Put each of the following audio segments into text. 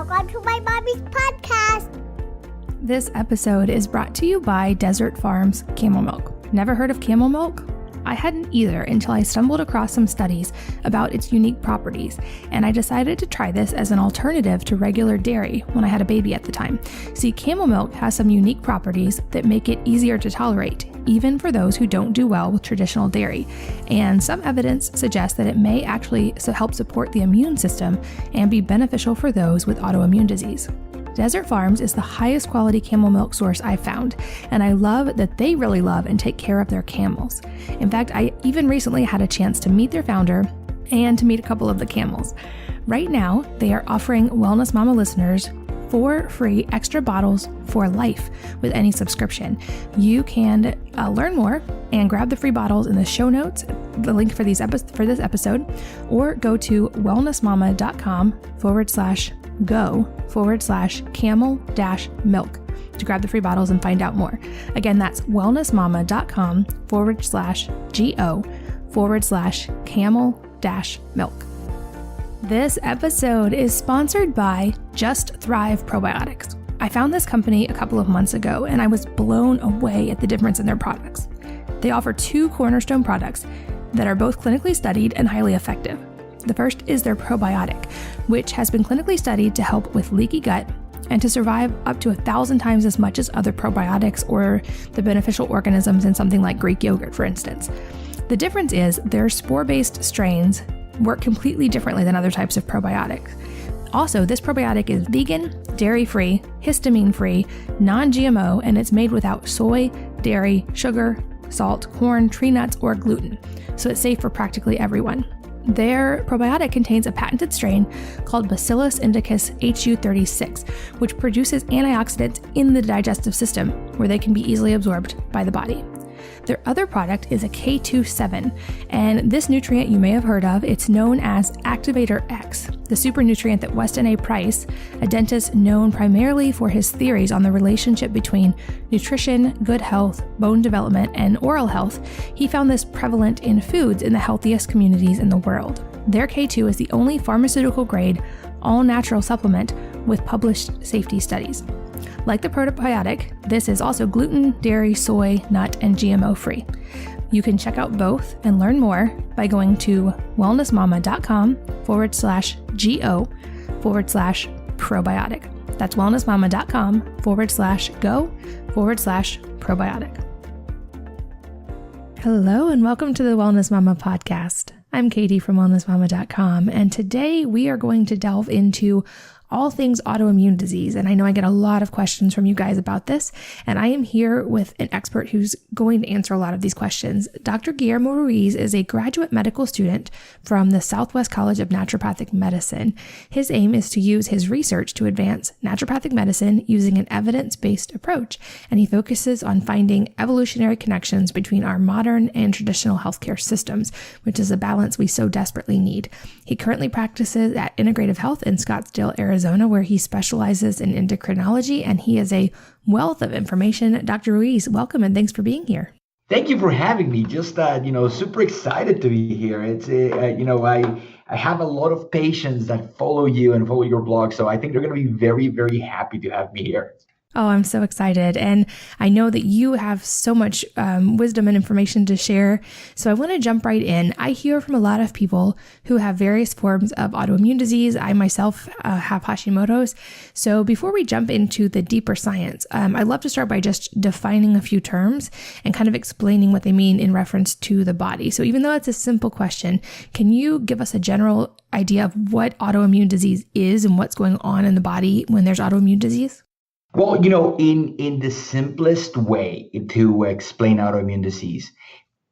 Welcome to my mommy's podcast. This episode is brought to you by Desert Farms Camel Milk. Never heard of camel milk? I hadn't either until I stumbled across some studies about its unique properties, and I decided to try this as an alternative to regular dairy when I had a baby at the time. See, camel milk has some unique properties that make it easier to tolerate, even for those who don't do well with traditional dairy, and some evidence suggests that it may actually help support the immune system and be beneficial for those with autoimmune disease. Desert Farms is the highest quality camel milk source I've found, and I love that they really love and take care of their camels. In fact, I even recently had a chance to meet their founder and to meet a couple of the camels. Right now, they are offering Wellness Mama listeners 4 free extra bottles for life with any subscription. You can learn more and grab the free bottles in the show notes, the link for this episode, or go to wellnessmama.com/go/camel-milk to grab the free bottles and find out more. Again, that's wellnessmama.com/go/camel-milk. This episode is sponsored by Just Thrive Probiotics. I found this company a couple of months ago and I was blown away at the difference in their products. They offer 2 cornerstone products that are both clinically studied and highly effective. The first is their probiotic, which has been clinically studied to help with leaky gut and to survive up to 1,000 times as much as other probiotics or the beneficial organisms in something like Greek yogurt, for instance. The difference is their spore-based strains work completely differently than other types of probiotics. Also, this probiotic is vegan, dairy-free, histamine-free, non-GMO, and it's made without soy, dairy, sugar, salt, corn, tree nuts, or gluten, so it's safe for practically everyone. Their probiotic contains a patented strain called Bacillus indicus HU36, which produces antioxidants in the digestive system where they can be easily absorbed by the body. Their other product is a K27, and this nutrient you may have heard of. It's known as Activator X, the super nutrient that Weston A. Price, a dentist known primarily for his theories on the relationship between nutrition, good health, bone development, and oral health, he found this prevalent in foods in the healthiest communities in the world. Their K2 is the only pharmaceutical-grade, all-natural supplement with published safety studies. Like the probiotic, this is also gluten, dairy, soy, nut, and GMO free. You can check out both and learn more by going to wellnessmama.com/go/probiotic. That's wellnessmama.com/go/probiotic. Hello and welcome to the Wellness Mama podcast. I'm Katie from wellnessmama.com, and today we are going to delve into all things autoimmune disease. And I know I get a lot of questions from you guys about this, and I am here with an expert who's going to answer a lot of these questions. Dr. Guillermo Ruiz is a graduate medical student from the Southwest College of Naturopathic Medicine. His aim is to use his research to advance naturopathic medicine using an evidence-based approach, and he focuses on finding evolutionary connections between our modern and traditional healthcare systems, which is a balance we so desperately need. He currently practices at Integrative Health in Scottsdale, Arizona, where he specializes in endocrinology, and he is a wealth of information. Dr. Ruiz, welcome and thanks for being here. Thank you for having me. Just super excited to be here. It's I have a lot of patients that follow you and follow your blog, so I think they're going to be very, very happy to have me here. Oh, I'm so excited. And I know that you have so much wisdom and information to share. So I want to jump right in. I hear from a lot of people who have various forms of autoimmune disease. I myself have Hashimoto's. So before we jump into the deeper science, I'd love to start by just defining a few terms and kind of explaining what they mean in reference to the body. So even though it's a simple question, can you give us a general idea of what autoimmune disease is and what's going on in the body when there's autoimmune disease? Well, in the simplest way to explain autoimmune disease,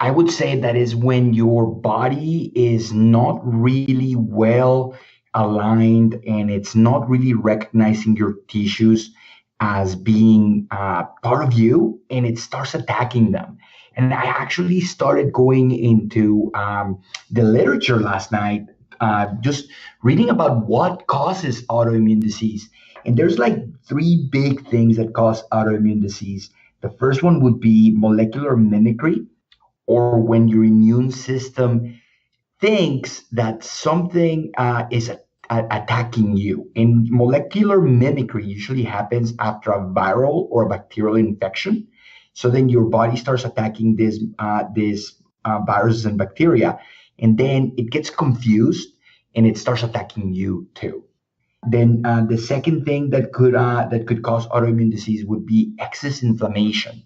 I would say that is when your body is not really well aligned and it's not really recognizing your tissues as being part of you, and it starts attacking them. And I actually started going into the literature last night, just reading about what causes autoimmune disease. And there's like 3 big things that cause autoimmune disease. The first one would be molecular mimicry, or when your immune system thinks that something is attacking you. And molecular mimicry usually happens after a viral or a bacterial infection. So then your body starts attacking these viruses and bacteria, and then it gets confused and it starts attacking you too. Then the second thing that could cause autoimmune disease would be excess inflammation.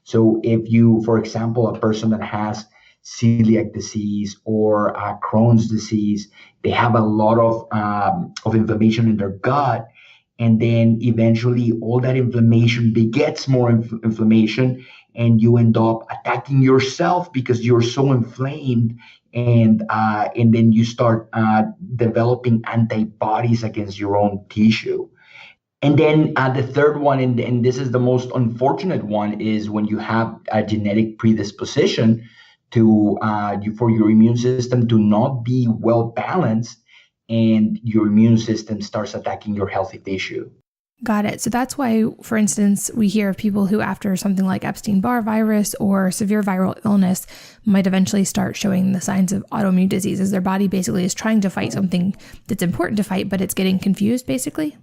So if you, for example, a person that has celiac disease or Crohn's disease, they have a lot of inflammation in their gut, and then eventually all that inflammation begets more inflammation, and you end up attacking yourself because you're so inflamed, and then you start developing antibodies against your own tissue. And then the third one, and this is the most unfortunate one, is when you have a genetic predisposition for your immune system to not be well balanced, and your immune system starts attacking your healthy tissue. Got it. So that's why, for instance, we hear of people who, after something like Epstein-Barr virus or severe viral illness, might eventually start showing the signs of autoimmune disease, as their body basically is trying to fight something that's important to fight, but it's getting confused, basically.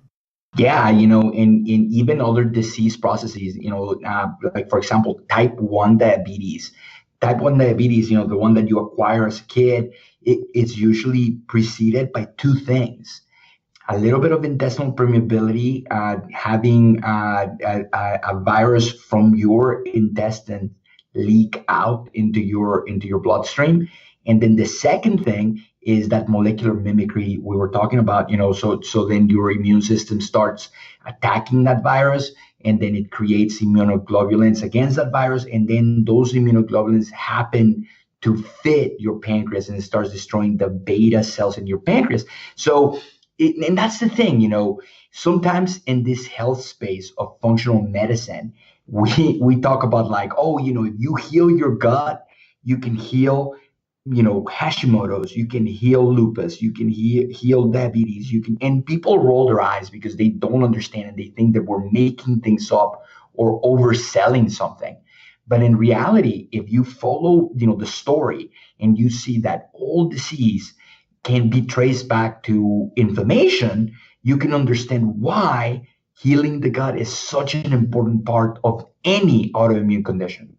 Yeah, in even other disease processes, like for example, type 1 diabetes. Type 1 diabetes, the one that you acquire as a kid, it's usually preceded by two things: a little bit of intestinal permeability, having a virus from your intestine leak out into your bloodstream. And then the second thing is that molecular mimicry we were talking about. So then your immune system starts attacking that virus, and then it creates immunoglobulins against that virus, and then those immunoglobulins happen to fit your pancreas, and it starts destroying the beta cells in your pancreas. So and that's the thing, sometimes in this health space of functional medicine, we talk about like, if you heal your gut, you can heal, Hashimoto's, you can heal lupus, you can heal diabetes, and people roll their eyes because they don't understand, and they think that we're making things up or overselling something. But in reality, if you follow, the story, and you see that all disease can be traced back to inflammation, you can understand why healing the gut is such an important part of any autoimmune condition.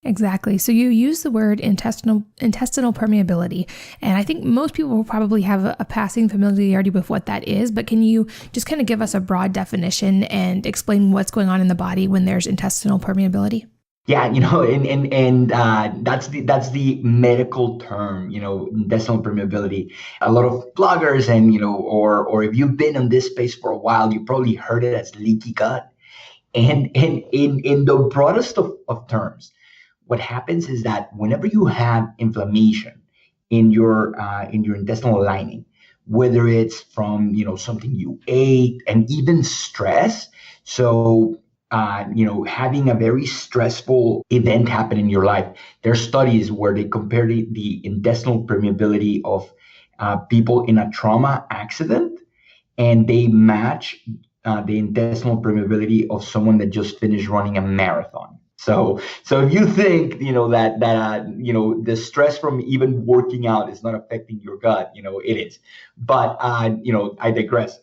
Exactly. So you use the word intestinal permeability, and I think most people will probably have a passing familiarity with what that is, but can you just kind of give us a broad definition and explain what's going on in the body when there's intestinal permeability? Yeah, and that's the medical term, intestinal permeability. A lot of bloggers and or if you've been in this space for a while, you probably heard it as leaky gut. And in the broadest of terms, what happens is that whenever you have inflammation in your intestinal lining, whether it's from something you ate, and even stress, so having a very stressful event happen in your life. There are studies where they compare the intestinal permeability of people in a trauma accident, and they match the intestinal permeability of someone that just finished running a marathon. So if you think that the stress from even working out is not affecting your gut, it is. But I digress.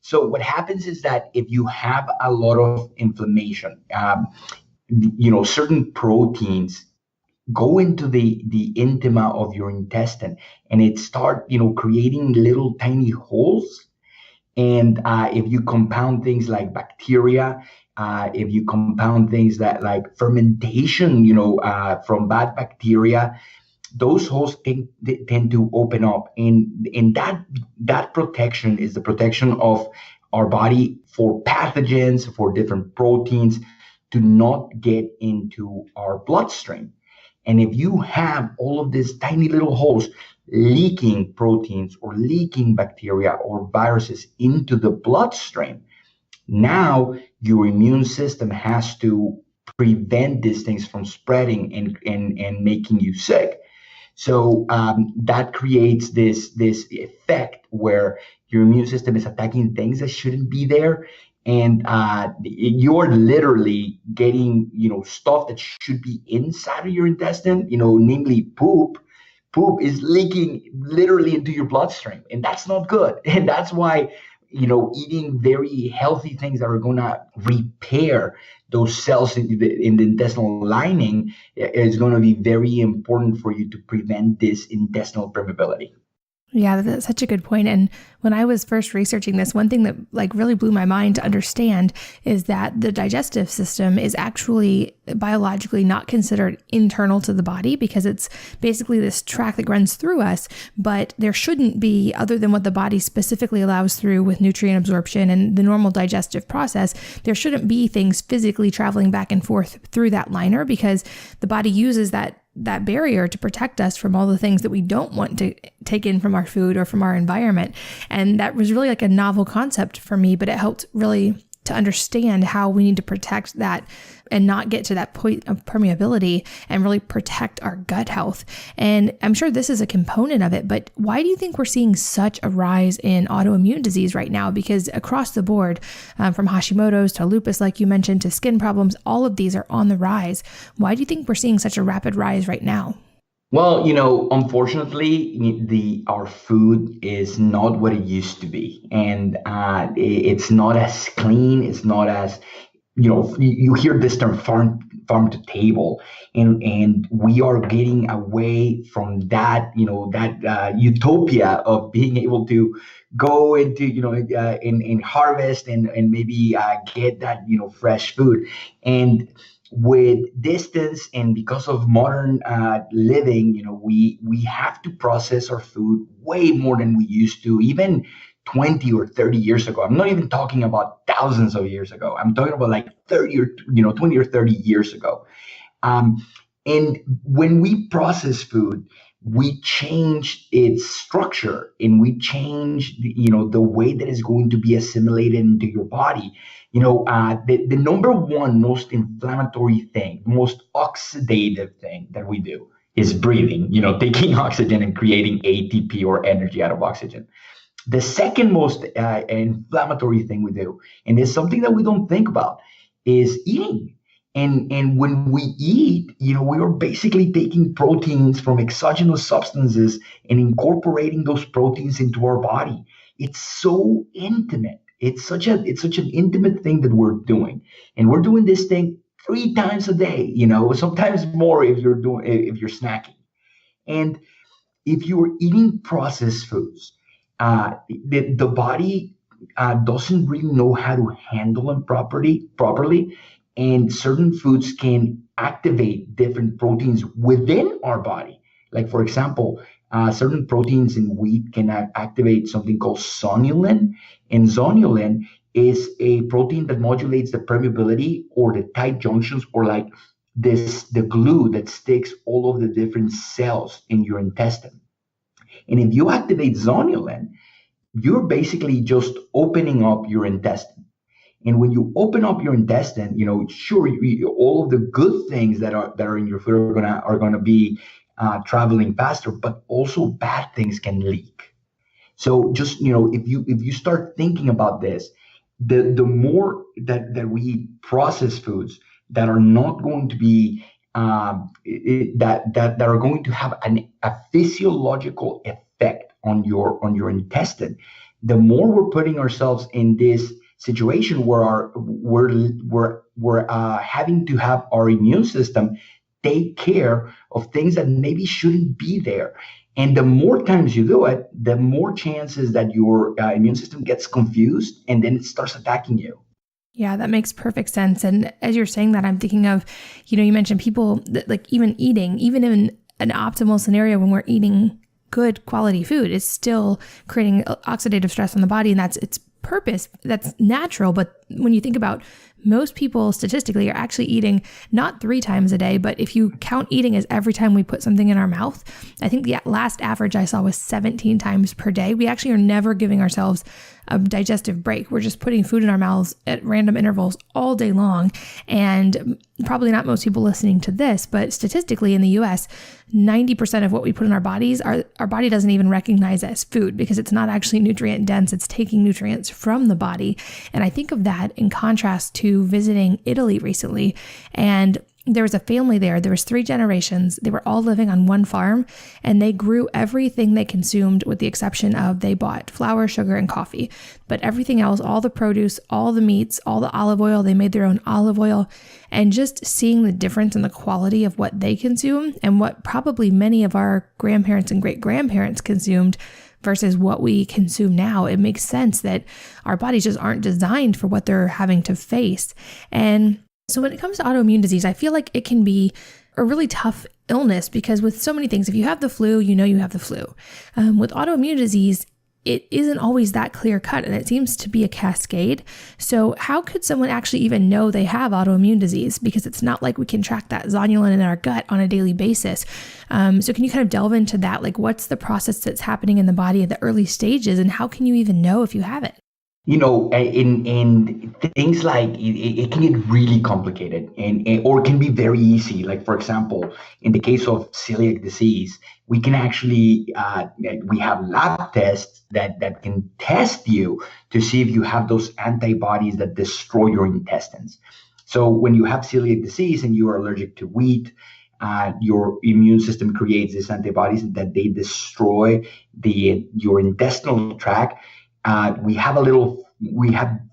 So what happens is that if you have a lot of inflammation, certain proteins go into the intima of your intestine, and it start creating little tiny holes. And if you compound things like bacteria, if you compound things that like fermentation, from bad bacteria, those holes tend to open up, and that protection is the protection of our body for pathogens, for different proteins to not get into our bloodstream. And if you have all of these tiny little holes leaking proteins or leaking bacteria or viruses into the bloodstream, now your immune system has to prevent these things from spreading and making you sick. So that creates this effect where your immune system is attacking things that shouldn't be there, and you're literally getting stuff that should be inside of your intestine, namely poop, poop is leaking literally into your bloodstream, and that's not good. And that's why, eating very healthy things that are going to repair those cells in the intestinal lining is going to be very important for you to prevent this intestinal permeability. Yeah, that's such a good point. And when I was first researching this, one thing that really blew my mind to understand is that the digestive system is actually biologically not considered internal to the body, because it's basically this tract that runs through us, but there shouldn't be, other than what the body specifically allows through with nutrient absorption and the normal digestive process, there shouldn't be things physically traveling back and forth through that liner, because the body uses that barrier to protect us from all the things that we don't want to take in from our food or from our environment. And that was really a novel concept for me, but it helped really to understand how we need to protect that and not get to that point of permeability and really protect our gut health. And I'm sure this is a component of it, but why do you think we're seeing such a rise in autoimmune disease right now? Because across the board, from Hashimoto's to lupus, like you mentioned, to skin problems, all of these are on the rise. Why do you think we're seeing such a rapid rise right now? Well, unfortunately, our food is not what it used to be, and it's not as clean. It's not as, you hear this term farm to table, and we are getting away from that, that utopia of being able to go into, and harvest and maybe get that, fresh food. And with distance and because of modern living, we have to process our food way more than we used to, even 20 or 30 years ago. I'm not even talking about thousands of years ago. I'm talking about 30 or 20 or 30 years ago. And when we process food, we change its structure, and we change the way that it's going to be assimilated into your body. The number one most inflammatory thing, most oxidative thing that we do is breathing, taking oxygen and creating ATP, or energy out of oxygen. The second most inflammatory thing we do, and it's something that we don't think about, is eating. And when we eat, we are basically taking proteins from exogenous substances and incorporating those proteins into our body. It's so intimate. It's such an intimate thing that we're doing, and we're doing this thing 3 times a day. Sometimes more if you're snacking, and if you're eating processed foods, the body doesn't really know how to handle them properly, and certain foods can activate different proteins within our body. Like, for example, certain proteins in wheat can activate something called zonulin. And zonulin is a protein that modulates the permeability or the tight junctions, or the glue that sticks all of the different cells in your intestine. And if you activate zonulin, you're basically just opening up your intestine. And when you open up your intestine, sure, all of the good things that are in your food are gonna be traveling faster, but also bad things can leak. So just, if you start thinking about this, the more that we eat processed foods that are not going to be that are going to have a physiological effect on your intestine, the more we're putting ourselves in this situation where we're having to have our immune system take care of things that maybe shouldn't be there. And the more times you do it, the more chances that your immune system gets confused and then it starts attacking you. Yeah, that makes perfect sense. And as you're saying that, I'm thinking of, you mentioned people that even in an optimal scenario when we're eating good quality food, is still creating oxidative stress on the body. And that's its purpose. That's natural. But when you think about, most people statistically are actually eating not 3 times a day, but if you count eating as every time we put something in our mouth, I think the last average I saw was 17 times per day. We actually are never giving ourselves a digestive break. We're just putting food in our mouths at random intervals all day long. And probably not most people listening to this, but statistically in the US, 90% of what we put in our bodies, our body doesn't even recognize as food, because it's not actually nutrient dense. It's taking nutrients from the body. And I think of that in contrast to visiting Italy recently. And there was a family there was 3 generations. They were all living on one farm, and they grew everything they consumed with the exception of they bought flour, sugar, and coffee. But everything else, all the produce, all the meats, all the olive oil, they made their own olive oil. And just seeing the difference in the quality of what they consume and what probably many of our grandparents and great-grandparents consumed versus what we consume now, it makes sense that our bodies just aren't designed for what they're having to face. And so when it comes to autoimmune disease, I feel like it can be a really tough illness because with so many things, if you have the flu, you know you have the flu. With autoimmune disease, it isn't always that clear cut, and it seems to be a cascade. So how could someone actually even know they have autoimmune disease? Because it's not like we can track that zonulin in our gut on a daily basis. So can you kind of delve into that? Like, what's the process that's happening in the body at the early stages, and how can you even know if you have it? In things like it can get really complicated or can be very easy. Like, for example, in the case of celiac disease, we can actually, we have lab tests that can test you to see if you have those antibodies that destroy your intestines. So when you have celiac disease and you are allergic to wheat, your immune system creates these antibodies that they destroy your intestinal tract. We have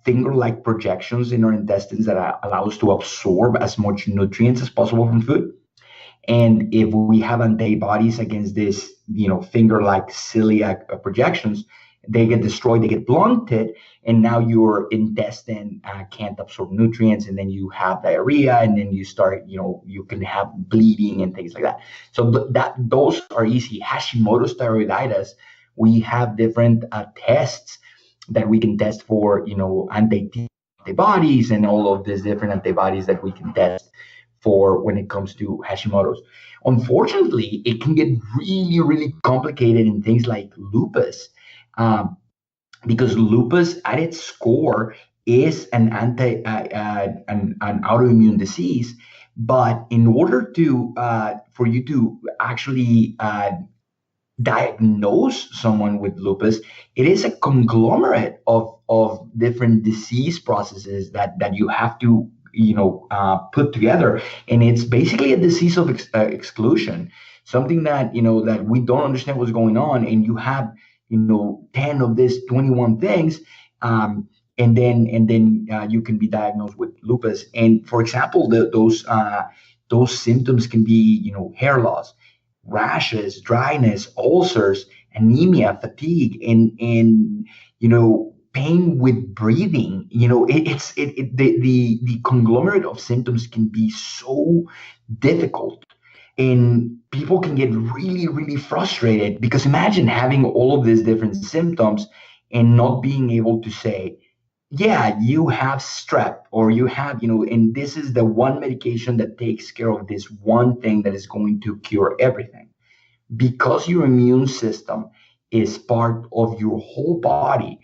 finger-like projections in our intestines that allow us to absorb as much nutrients as possible from food. And if we have antibodies against this, finger-like celiac projections, they get destroyed, they get blunted, and now your intestine can't absorb nutrients, and then you have diarrhea, and then you start, you can have bleeding and things like that. So those are easy. Hashimoto's thyroiditis, we have different tests that we can test for, antibodies and all of these different antibodies that we can test for when it comes to Hashimoto's. Unfortunately, it can get really, really complicated in things like lupus, because lupus at its core is an autoimmune disease. But in order for you to actually diagnose someone with lupus, it is a conglomerate of different disease processes that you have to put together, and it's basically a disease of exclusion, something that that we don't understand what's going on, and you have 10 of these 21 things, and then you can be diagnosed with lupus. And for example, those symptoms can be hair loss, rashes, dryness, ulcers, anemia, fatigue, and pain with breathing. The conglomerate of symptoms can be so difficult, and people can get really, really frustrated, because imagine having all of these different symptoms and not being able to say, yeah, you have strep, or you have, and this is the one medication that takes care of this one thing that is going to cure everything. Because your immune system is part of your whole body,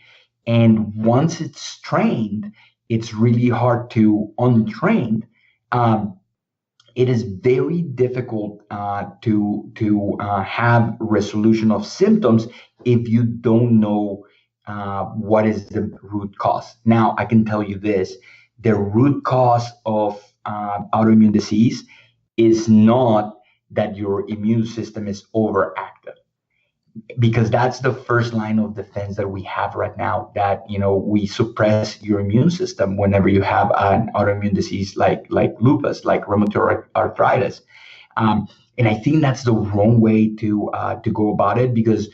and once it's trained, it's really hard to untrain. It is very difficult to have resolution of symptoms if you don't know what is the root cause. Now, I can tell you this: the root cause of autoimmune disease is not that your immune system is overactive, because that's the first line of defense that we have right now, that we suppress your immune system whenever you have an autoimmune disease like lupus, like rheumatoid arthritis. And I think that's the wrong way to go about it, because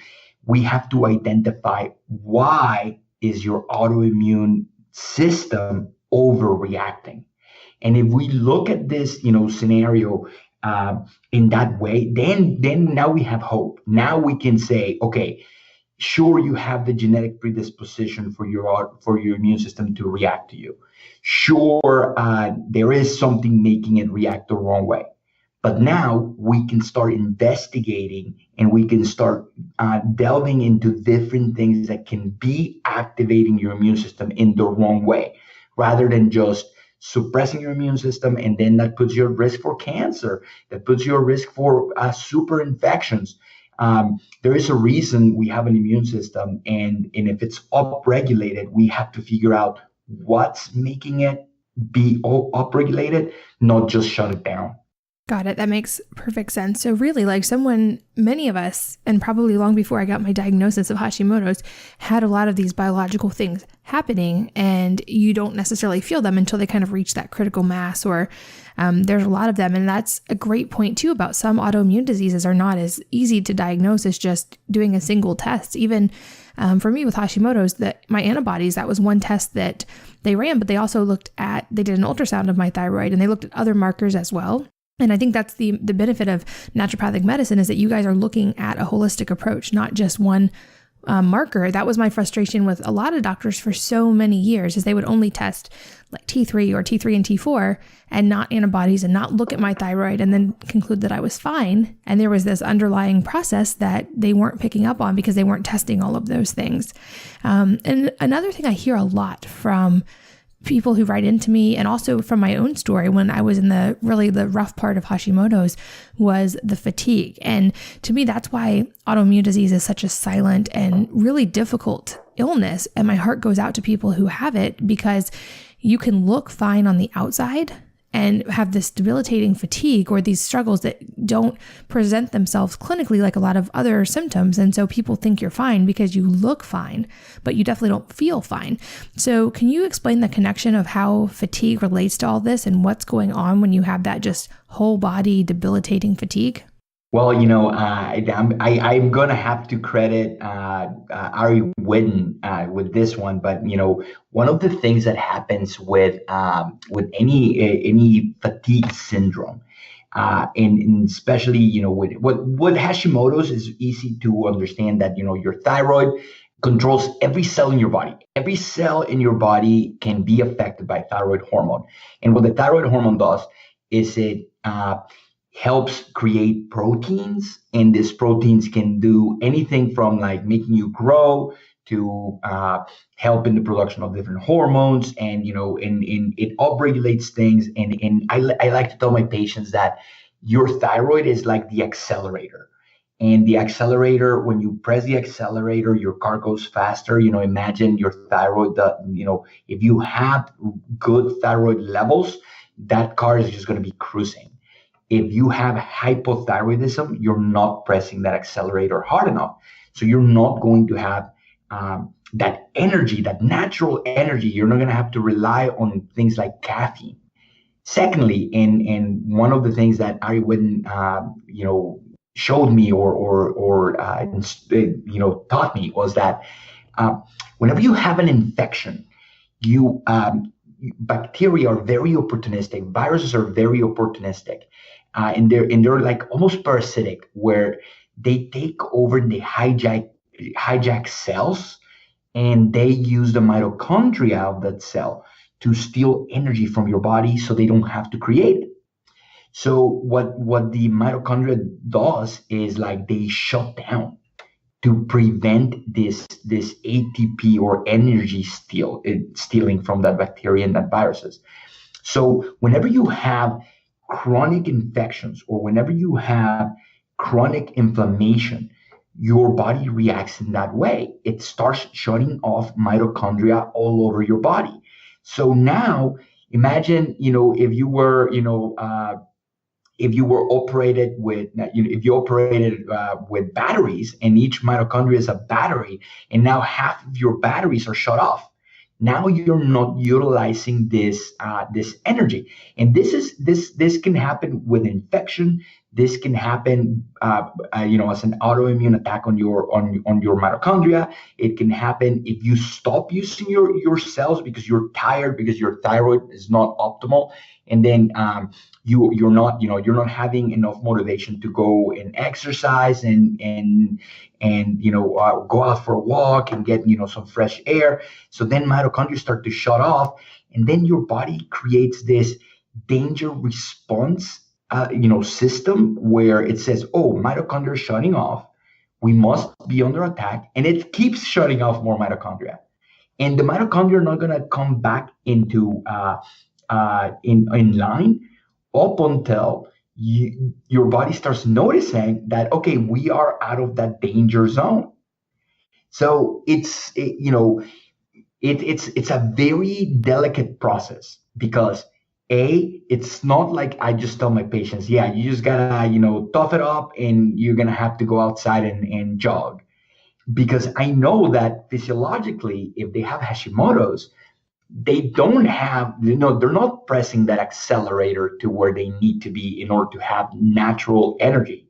we have to identify why is your autoimmune system overreacting. And if we look at this scenario in that way, then now we have hope. Now we can say, okay, sure, you have the genetic predisposition for your immune system to react to you. Sure, there is something making it react the wrong way. But now we can start investigating, and we can start delving into different things that can be activating your immune system in the wrong way, rather than just suppressing your immune system, and then that puts you at risk for cancer, that puts you at risk for super infections. There is a reason we have an immune system, and if it's upregulated, we have to figure out what's making it be upregulated, not just shut it down. Got it. That makes perfect sense. So really, like someone, many of us, and probably long before I got my diagnosis of Hashimoto's, had a lot of these biological things happening, and you don't necessarily feel them until they kind of reach that critical mass, or there's a lot of them. And that's a great point too about some autoimmune diseases are not as easy to diagnose as just doing a single test. Even for me with Hashimoto's, that my antibodies, that was one test that they ran, but they also they did an ultrasound of my thyroid, and they looked at other markers as well. And I think that's the benefit of naturopathic medicine, is that you guys are looking at a holistic approach, not just one marker. That was my frustration with a lot of doctors for so many years, is they would only test like T3 or T3 and T4 and not antibodies, and not look at my thyroid and then conclude that I was fine. And there was this underlying process that they weren't picking up on because they weren't testing all of those things. And another thing I hear a lot from people who write into me, and also from my own story when I was in the rough part of Hashimoto's, was the fatigue. And to me, that's why autoimmune disease is such a silent and really difficult illness. And my heart goes out to people who have it, because you can look fine on the outside and have this debilitating fatigue or these struggles that don't present themselves clinically like a lot of other symptoms. And so people think you're fine because you look fine, but you definitely don't feel fine. So can you explain the connection of how fatigue relates to all this, and what's going on when you have that just whole body debilitating fatigue? Well, I'm going to have to credit Ari Whitten with this one, but one of the things that happens with any fatigue syndrome, and especially with what Hashimoto's, is easy to understand that your thyroid controls every cell in your body. Every cell in your body can be affected by thyroid hormone, and what the thyroid hormone does is it helps create proteins, and these proteins can do anything from like making you grow to help in the production of different hormones, and it upregulates things. And I like to tell my patients that your thyroid is like the accelerator, and the accelerator, when you press the accelerator, your car goes faster. Imagine your thyroid, if you have good thyroid levels, that car is just going to be cruising. If you have hypothyroidism, you're not pressing that accelerator hard enough. So you're not going to have that energy, that natural energy. You're not going to have to rely on things like caffeine. Secondly, and one of the things that Ari Whitten, showed me or taught me was that whenever you have an infection, bacteria are very opportunistic. Viruses are very opportunistic. And they're like almost parasitic, where they take over and they hijack cells, and they use the mitochondria of that cell to steal energy from your body so they don't have to create it. So what the mitochondria does is like they shut down to prevent this ATP or energy stealing from that bacteria and that viruses. So whenever you have chronic infections, or whenever you have chronic inflammation, your body reacts in that way. It starts shutting off mitochondria all over your body. So now imagine, if you were operated with, if you operated with batteries, and each mitochondria is a battery, and now half of your batteries are shut off. Now you're not utilizing this energy, and this can happen with infection. This can happen, as an autoimmune attack on your mitochondria. It can happen if you stop using your cells because you're tired, because your thyroid is not optimal, and then you're not having enough motivation to go and exercise and go out for a walk and get some fresh air. So then mitochondria start to shut off, and then your body creates this danger response system where it says, oh, mitochondria is shutting off, we must be under attack, and it keeps shutting off more mitochondria, and the mitochondria are not going to come back into in line up until your body starts noticing that, okay, we are out of that danger zone. So it's a very delicate process because it's not like I just tell my patients, yeah, you just gotta, tough it up and you're gonna have to go outside and jog. Because I know that physiologically, if they have Hashimoto's, they don't have, they're not pressing that accelerator to where they need to be in order to have natural energy.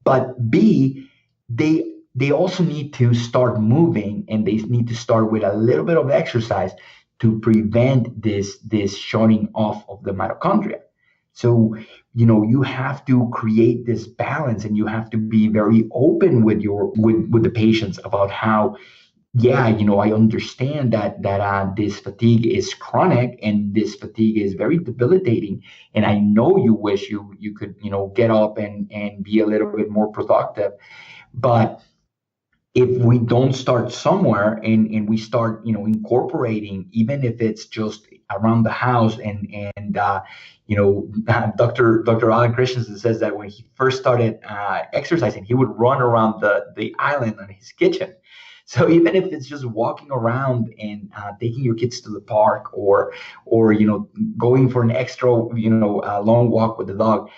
But B, they also need to start moving, and they need to start with a little bit of exercise to prevent this shutting off of the mitochondria. So, you have to create this balance, and you have to be very open with with the patients about how, yeah, I understand that this fatigue is chronic, and this fatigue is very debilitating, and I know you wish you could, get up and be a little bit more productive. But if we don't start somewhere, and we start, incorporating, even if it's just around the house, and Dr. Alan Christensen says that when he first started exercising, he would run around the island in his kitchen. So even if it's just walking around and taking your kids to the park, or going for an extra long walk with the dog,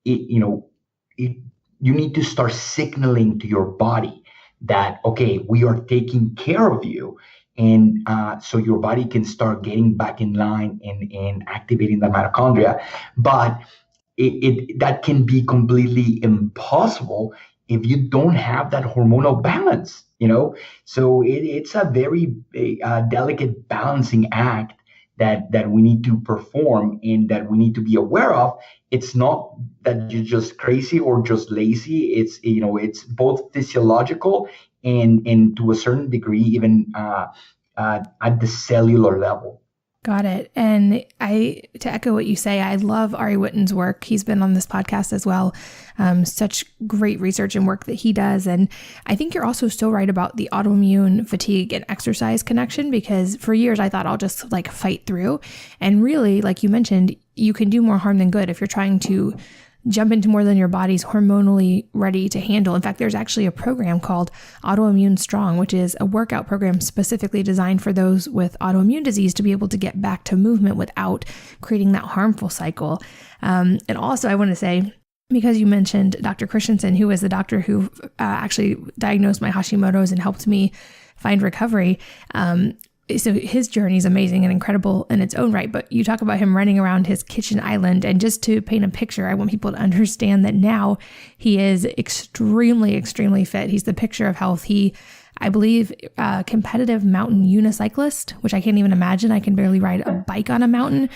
it, you know it, you need to start signaling to your body that, okay, we are taking care of you, and so your body can start getting back in line and activating the mitochondria. But that can be completely impossible if you don't have that hormonal balance. So it's a very delicate balancing act that we need to perform and that we need to be aware of. It's not that you're just crazy or just lazy. It's both physiological and to a certain degree even at the cellular level. Got it. And to echo what you say, I love Ari Whitten's work. He's been on this podcast as well. Such great research and work that he does. And I think you're also so right about the autoimmune fatigue and exercise connection, because for years I thought I'll just like fight through. And really, like you mentioned, you can do more harm than good if you're trying to jump into more than your body's hormonally ready to handle. In fact, there's actually a program called Autoimmune Strong, which is a workout program specifically designed for those with autoimmune disease to be able to get back to movement without creating that harmful cycle. And also, I want to say, because you mentioned Dr. Christensen, who is the doctor who actually diagnosed my Hashimoto's and helped me find recovery. So his journey is amazing and incredible in its own right, but you talk about him running around his kitchen island, and just to paint a picture, I want people to understand that now he is extremely, extremely fit. He's the picture of health. I believe, competitive mountain unicyclist, which I can't even imagine. I can barely ride a bike on a mountain.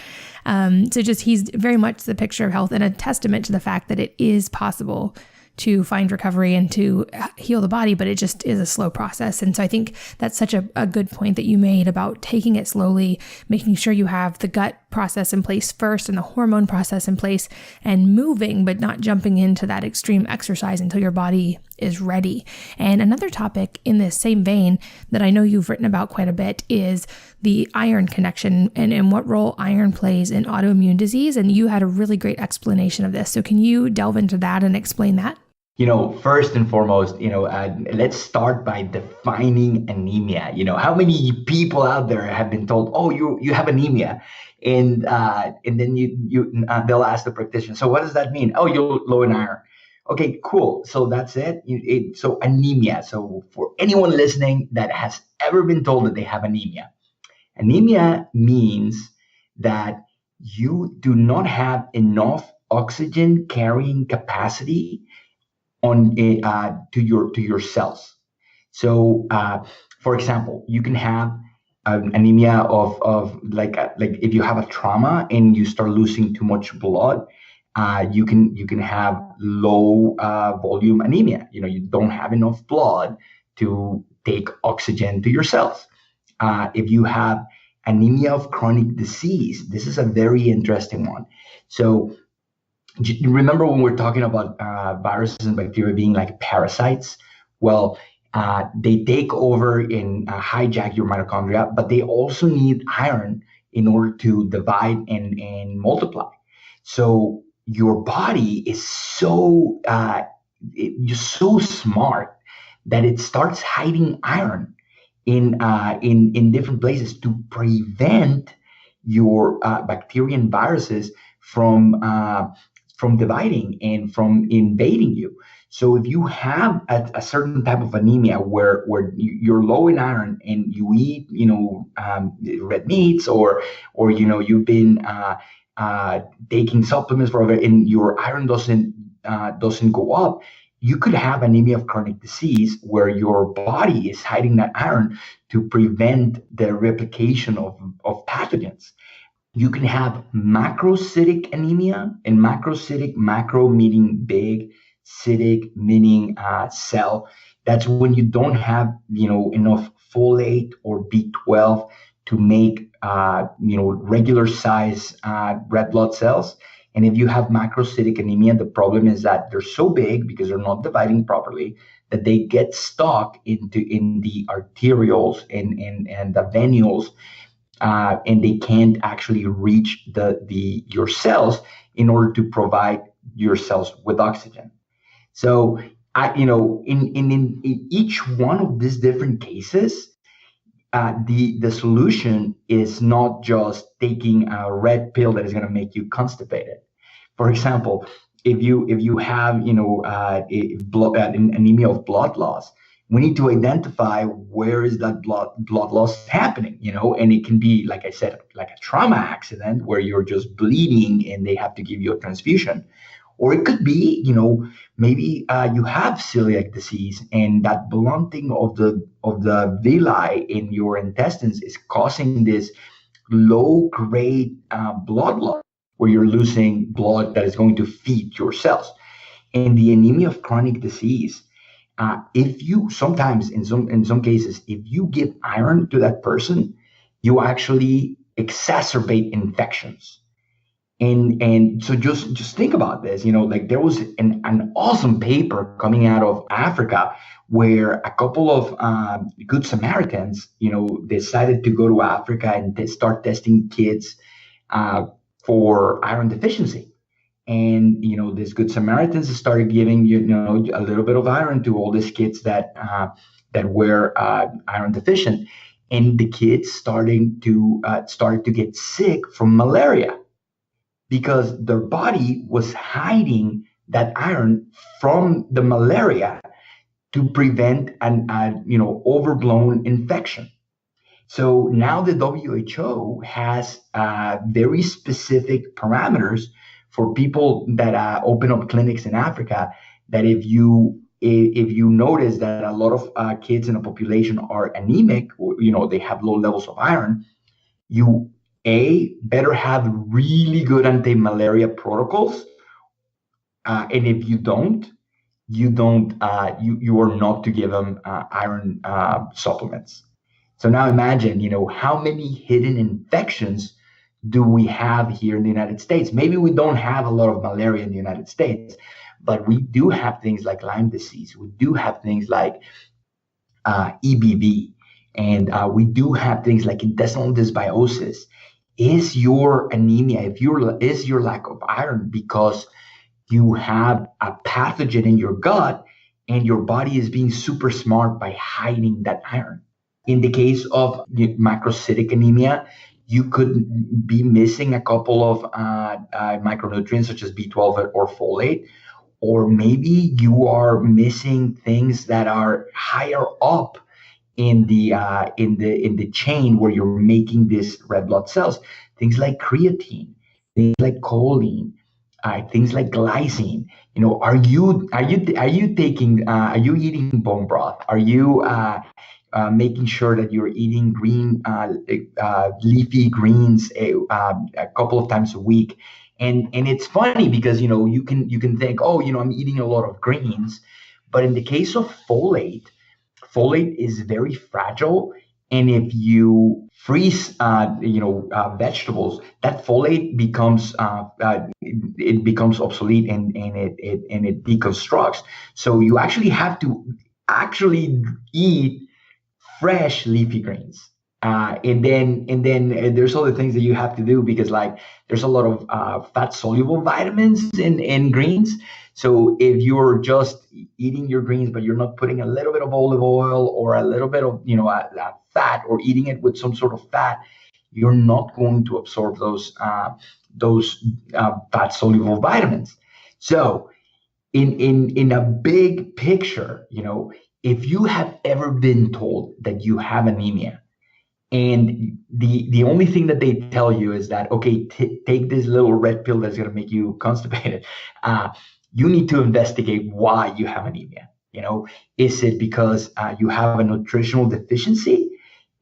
He's very much the picture of health and a testament to the fact that it is possible to find recovery and to heal the body, but it just is a slow process. And so I think that's such a good point that you made about taking it slowly, making sure you have the gut process in place first and the hormone process in place, and moving, but not jumping into that extreme exercise until your body is ready. And another topic in this same vein that I know you've written about quite a bit is the iron connection and what role iron plays in autoimmune disease. And you had a really great explanation of this. So can you delve into that and explain that? First and foremost, let's start by defining anemia. How many people out there have been told, "Oh, you have anemia," and then they'll ask the practitioner, "So what does that mean?" "Oh, you're low in iron." Okay, cool. So that's it. So anemia. So for anyone listening that has ever been told that they have anemia means that you do not have enough oxygen carrying capacity to your cells. So, for example, you can have an anemia of like if you have a trauma and you start losing too much blood, you can have low volume anemia. You don't have enough blood to take oxygen to your cells. If you have anemia of chronic disease, this is a very interesting one. So you remember when we're talking about viruses and bacteria being like parasites? Well, they take over and hijack your mitochondria, but they also need iron in order to divide and multiply. So your body is you're so smart that it starts hiding iron in different places to prevent your bacteria and viruses from dividing and from invading you. So if you have a certain type of anemia where you're low in iron and you eat red meats or you've been taking supplements for and your iron doesn't go up, you could have anemia of chronic disease where your body is hiding that iron to prevent the replication of pathogens. You can have macrocytic anemia, and macro meaning big, cytic meaning cell. That's when you don't have enough folate or B12 to make regular size red blood cells. And if you have macrocytic anemia, the problem is that they're so big because they're not dividing properly that they get stuck in the arterioles and the venules, and they can't actually reach your cells in order to provide your cells with oxygen. So in each one of these different cases, the solution is not just taking a red pill that is going to make you constipated. For example, if you have anemia of blood loss, we need to identify where is that blood loss happening, and it can be, like I said, like a trauma accident where you're just bleeding and they have to give you a transfusion. Or it could be, maybe you have celiac disease and that blunting of the villi in your intestines is causing this low grade blood loss where you're losing blood that is going to feed your cells. And the anemia of chronic disease, if you sometimes in some cases, if you give iron to that person, you actually exacerbate infections. And so just think about this, like there was an awesome paper coming out of Africa where a couple of good Samaritans, decided to go to Africa and start testing kids for iron deficiency. And these good Samaritans started giving a little bit of iron to all these kids that were iron deficient, and the kids started to get sick from malaria because their body was hiding that iron from the malaria to prevent an overblown infection. So now the WHO has very specific parameters for people that open up clinics in Africa, that if you notice that a lot of kids in the population are anemic, or, they have low levels of iron, you better have really good anti-malaria protocols, and if you are not to give them iron supplements. So now imagine, how many hidden infections do we have here in the United States? Maybe we don't have a lot of malaria in the United States, but we do have things like Lyme disease. We do have things like EBV, and we do have things like intestinal dysbiosis. Is your anemia, is your lack of iron because you have a pathogen in your gut and your body is being super smart by hiding that iron? In the case of macrocytic anemia, you could be missing a couple of micronutrients such as B12 or folate, or maybe you are missing things that are higher up in the chain where you're making these red blood cells. Things like creatine, things like choline, things like glycine. Are you eating bone broth? Are you making sure that you're eating green leafy greens a couple of times a week? And it's funny because you can think, I'm eating a lot of greens, but in the case of folate is very fragile, and if you freeze vegetables, that folate becomes obsolete and it deconstructs. So you actually have to eat fresh leafy greens. And then there's other things that you have to do because like there's a lot of fat soluble vitamins in greens. So if you're just eating your greens, but you're not putting a little bit of olive oil or a little bit of fat or eating it with some sort of fat, you're not going to absorb those fat soluble vitamins. So in a big picture, if you have ever been told that you have anemia, and the only thing that they tell you is that, okay, take this little red pill that's going to make you constipated. You need to investigate why you have anemia. Is it because you have a nutritional deficiency?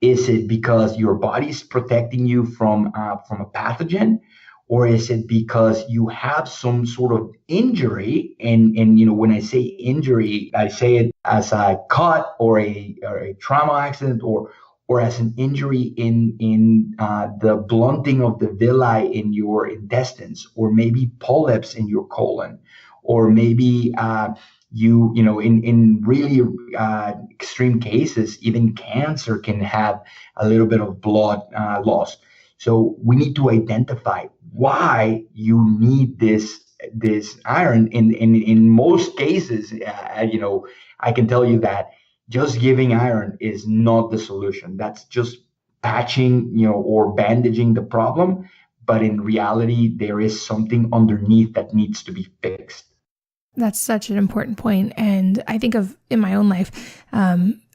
Is it because your body's protecting you from a pathogen? Or is it because you have some sort of injury? And when I say injury, I say it as a cut or a trauma accident or as an injury in the blunting of the villi in your intestines, or maybe polyps in your colon, or maybe in really extreme cases, even cancer can have a little bit of blood loss. So we need to identify why you need this iron. In most cases, I can tell you that just giving iron is not the solution. That's just patching, or bandaging the problem. But in reality, there is something underneath that needs to be fixed. That's such an important point. And I think of in my own life,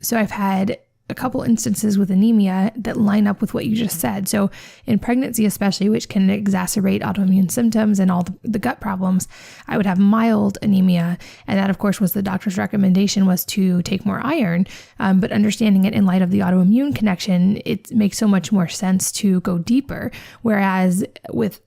so I've had a couple instances with anemia that line up with what you just said. So in pregnancy, especially, which can exacerbate autoimmune symptoms and all the gut problems, I would have mild anemia. And that, of course, was the doctor's recommendation, was to take more iron. But understanding it in light of the autoimmune connection, it makes so much more sense to go deeper. Whereas with,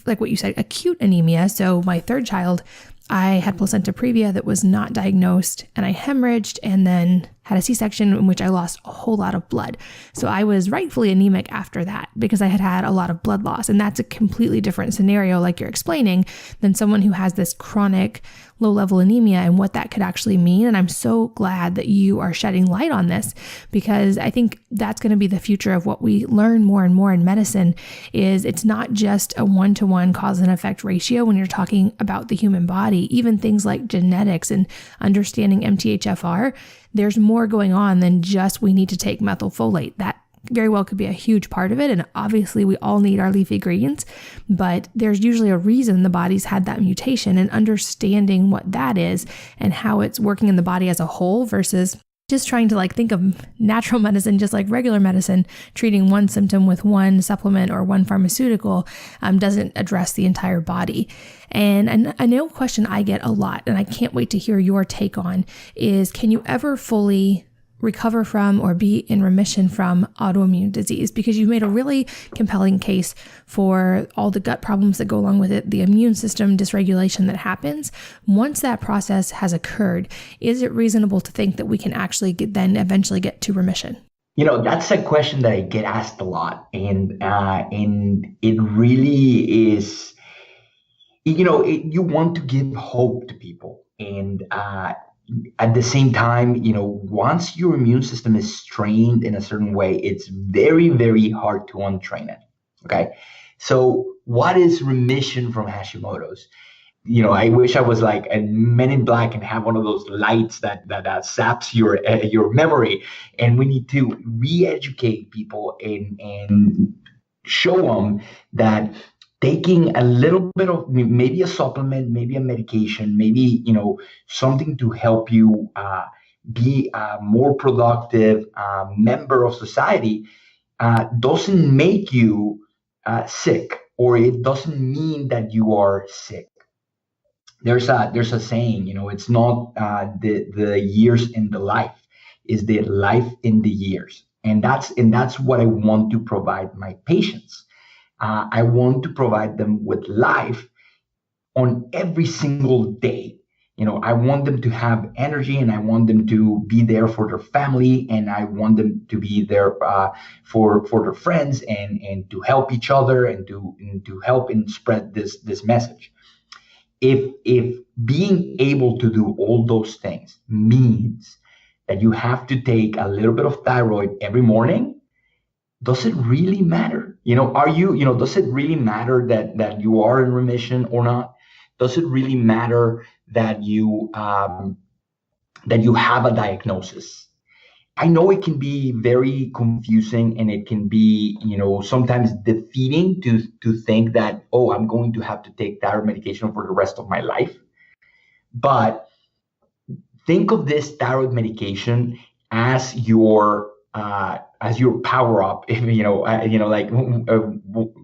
like what you said, acute anemia, so my third child, I had placenta previa that was not diagnosed, and I hemorrhaged and then had a C-section in which I lost a whole lot of blood. So I was rightfully anemic after that because I had had a lot of blood loss. And that's a completely different scenario, like you're explaining, than someone who has this chronic low-level anemia and what that could actually mean. And I'm so glad that you are shedding light on this, because I think that's going to be the future of what we learn more and more in medicine. Is it's not just a one-to-one cause and effect ratio when you're talking about the human body. Even things like genetics and understanding MTHFR, there's more going on than just we need to take methylfolate. That very well could be a huge part of it. And obviously we all need our leafy greens, but there's usually a reason the body's had that mutation, and understanding what that is and how it's working in the body as a whole versus just trying to think of natural medicine, just like regular medicine, treating one symptom with one supplement or one pharmaceutical doesn't address the entire body. And I know a question I get a lot, and I can't wait to hear your take on, is can you ever fully recover from or be in remission from autoimmune disease? Because you've made a really compelling case for all the gut problems that go along with it, the immune system dysregulation that happens. Once that process has occurred, is it reasonable to think that we can actually then eventually get to remission? That's a question that I get asked a lot, and it really is. You want to give hope to people, and at the same time, once your immune system is trained in a certain way, it's very, very hard to untrain it. Okay. So what is remission from Hashimoto's? I wish I was like a Men in Black and have one of those lights that saps your memory. And we need to re-educate people and show them that taking a little bit of maybe a supplement, maybe a medication, maybe, something to help you be a more productive member of society doesn't make you sick, or it doesn't mean that you are sick. There's a saying, it's not the years in the life, is the life in the years. And that's what I want to provide my patients. I want to provide them with life on every single day. I want them to have energy, and I want them to be there for their family, and I want them to be there for their friends, and to help each other, and to help and spread this message. If being able to do all those things means that you have to take a little bit of thyroid every morning, does it really matter? Does it really matter that you are in remission or not? Does it really matter that you have a diagnosis? I know it can be very confusing, and it can be, sometimes defeating to think that, oh, I'm going to have to take thyroid medication for the rest of my life. But think of this thyroid medication as your power up.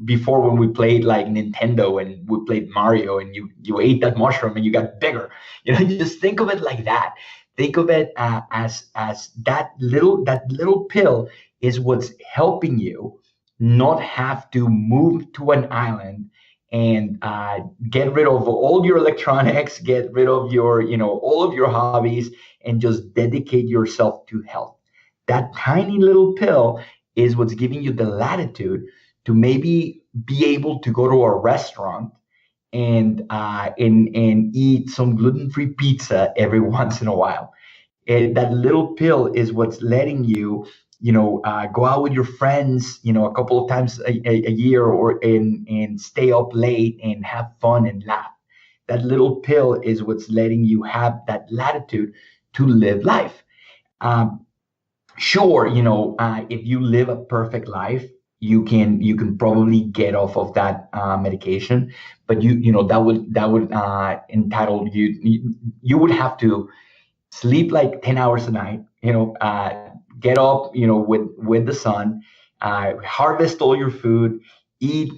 Before, when we played like Nintendo and we played Mario, and you ate that mushroom and you got bigger. You just think of it like that. Think of it as that little pill is what's helping you not have to move to an island and get rid of all your electronics, get rid of your, all of your hobbies, and just dedicate yourself to health. That tiny little pill is what's giving you the latitude to maybe be able to go to a restaurant and eat some gluten-free pizza every once in a while. That little pill is what's letting you, go out with your friends, a couple of times a year, and stay up late and have fun and laugh. That little pill is what's letting you have that latitude to live life. Sure, if you live a perfect life, you can probably get off of that medication, but that would entitle you. You would have to sleep like 10 hours a night, get up, with the sun, harvest all your food, eat,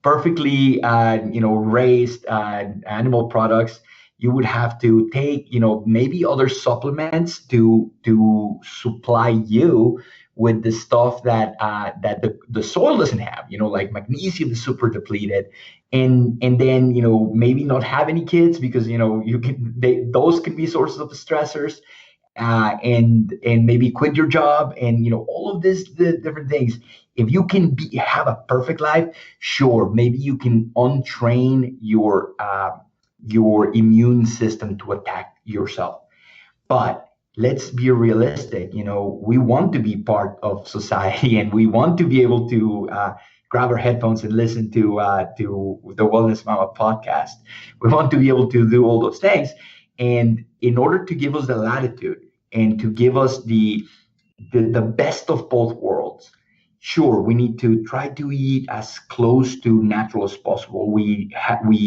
perfectly, raised animal products. You would have to take, maybe other supplements to supply you with the stuff that the soil doesn't have, like magnesium is super depleted. And then, maybe not have any kids, because, those can be sources of stressors, and maybe quit your job, and, all of the different things. If you can have a perfect life, sure, maybe you can untrain your immune system to attack yourself. But let's be realistic. We want to be part of society, and we want to be able to grab our headphones and listen to the Wellness Mama podcast. We want to be able to do all those things. And in order to give us the latitude and to give us the best of both worlds, sure, we need to try to eat as close to natural as possible. We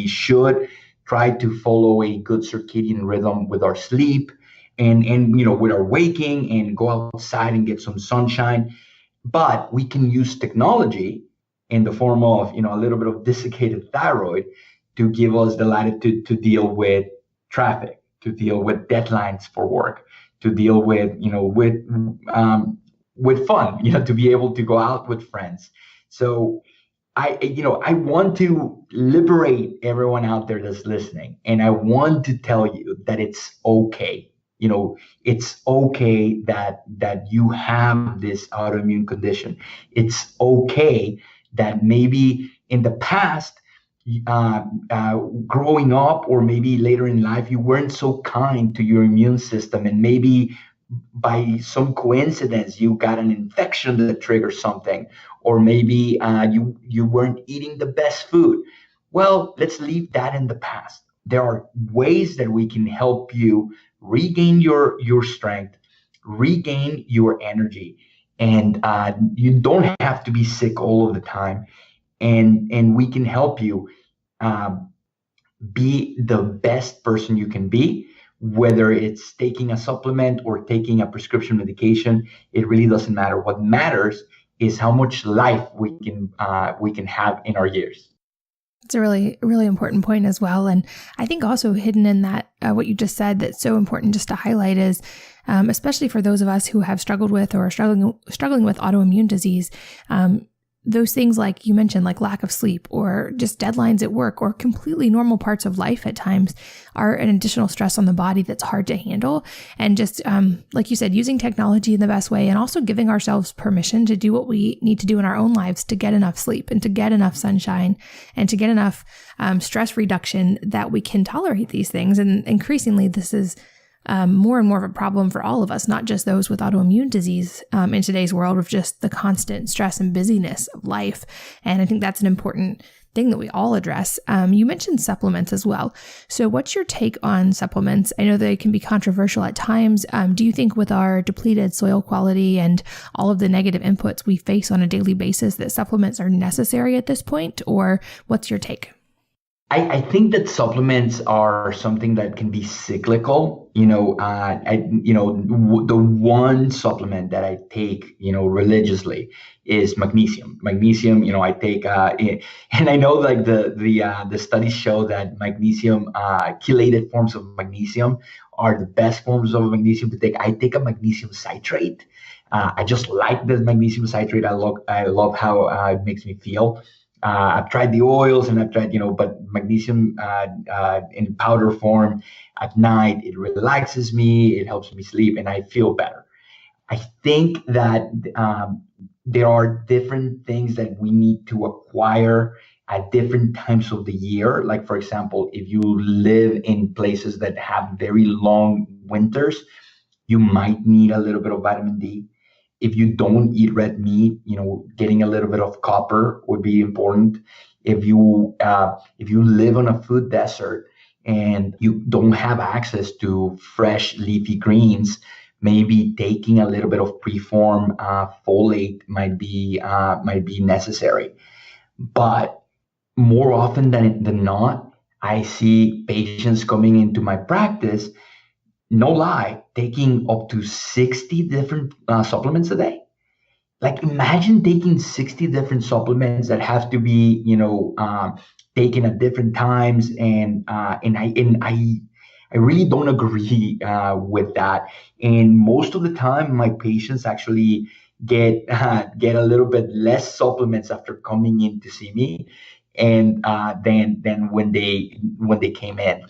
should try to follow a good circadian rhythm with our sleep and with our waking, and go outside and get some sunshine. But we can use technology in the form of, a little bit of desiccated thyroid to give us the latitude to deal with traffic, to deal with deadlines for work, to deal with, with fun, to be able to go out with friends. So I want to liberate everyone out there that's listening. And I want to tell you that it's okay. It's okay that you have this autoimmune condition. It's okay that maybe in the past, growing up, or maybe later in life, you weren't so kind to your immune system, and maybe by some coincidence you got an infection that triggers something, or maybe you weren't eating the best food. Well, let's leave that in the past. There are ways that we can help you regain your strength, regain your energy, and you don't have to be sick all of the time. And we can help you be the best person you can be, whether it's taking a supplement or taking a prescription medication. It really doesn't matter. What matters is how much life we can have in our years. It's a really, really important point as well. And I think also hidden in that, what you just said, that's so important just to highlight is, especially for those of us who have struggled with or are struggling with autoimmune disease, those things like you mentioned, like lack of sleep or just deadlines at work or completely normal parts of life at times are an additional stress on the body that's hard to handle. And just like you said, using technology in the best way, and also giving ourselves permission to do what we need to do in our own lives to get enough sleep and to get enough sunshine and to get enough stress reduction that we can tolerate these things. And increasingly, this is more and more of a problem for all of us, not just those with autoimmune disease in today's world with just the constant stress and busyness of life. And I think that's an important thing that we all address. You mentioned supplements as well. So what's your take on supplements? I know they can be controversial at times. Do you think with our depleted soil quality and all of the negative inputs we face on a daily basis that supplements are necessary at this point, or what's your take? I think that supplements are something that can be cyclical. The one supplement that I take, religiously is magnesium. Magnesium, I take, and I know like the studies show that magnesium, chelated forms of magnesium are the best forms of magnesium to take. I take a magnesium citrate. I just like the magnesium citrate. I love how it makes me feel. I've tried the oils and I've tried, but magnesium in powder form at night, it relaxes me, it helps me sleep, and I feel better. I think that there are different things that we need to acquire at different times of the year. Like, for example, if you live in places that have very long winters, you might need a little bit of vitamin D. If you don't eat red meat, getting a little bit of copper would be important. If you live on a food desert and you don't have access to fresh leafy greens, maybe taking a little bit of preform folate might be necessary. But more often than not, I see patients coming into my practice, no lie, taking up to 60 different supplements a day. Like, imagine taking 60 different supplements that have to be, taken at different times. And I really don't agree with that. And most of the time, my patients actually get a little bit less supplements after coming in to see me, and than when they came in.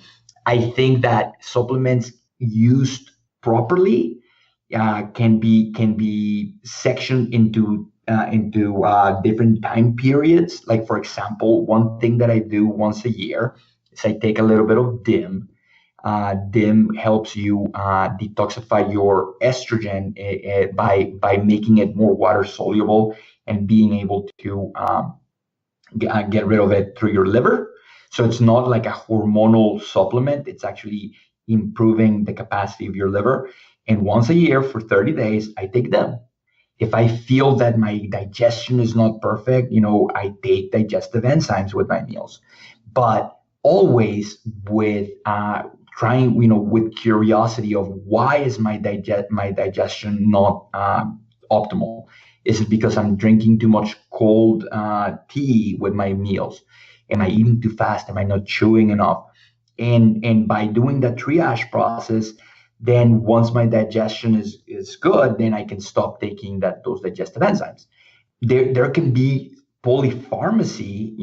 I think that supplements used properly can be sectioned into different time periods. Like, for example, one thing that I do once a year is I take a little bit of DIM. DIM helps you detoxify your estrogen by making it more water soluble and being able to get rid of it through your liver. So it's not like a hormonal supplement. It's actually improving the capacity of your liver. And once a year for 30 days, I take them. If I feel that my digestion is not perfect, I take digestive enzymes with my meals. But always with trying, with curiosity of why is my digestion not optimal? Is it because I'm drinking too much cold tea with my meals? Am I eating too fast? Am I not chewing enough? And by doing that triage process, then once my digestion is good, then I can stop taking those digestive enzymes. There can be polypharmacy,